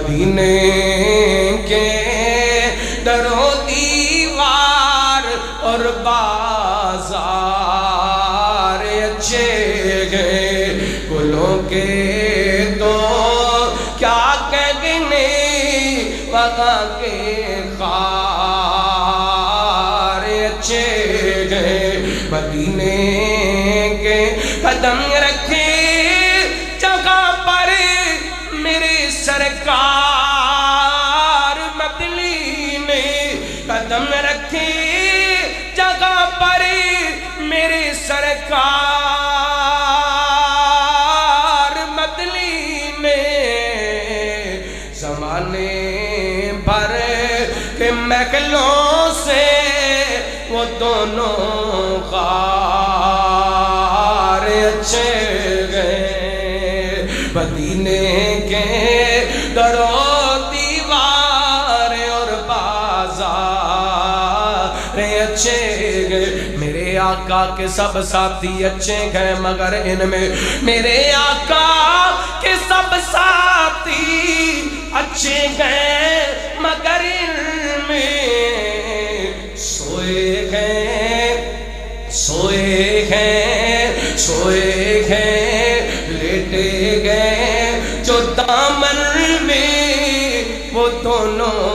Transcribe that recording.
مدینے کے در و دیوار اور بازار اچھے گئے، گلوں کے تو کیا کہنے، وہاں کے خار اچھے گئے، مدینے کے قدم رکھے جگہ پر میرے سرکار، مدینے قدم رکھے جگہ پر میرے سرکار، مدینے زمانے بھر کے محلوں سے وہ دونوں غار اچھے گئے، مدینے کے در و دیوار اور بازار اچھے گئے، میرے آقا کے سب ساتھی اچھے گئے مگر ان میں، میرے آقا کے سب ساتھی اچھے گئے مگر ان میں، سوئے ہیں لیٹے گئے جو دامن میں وہ دونوں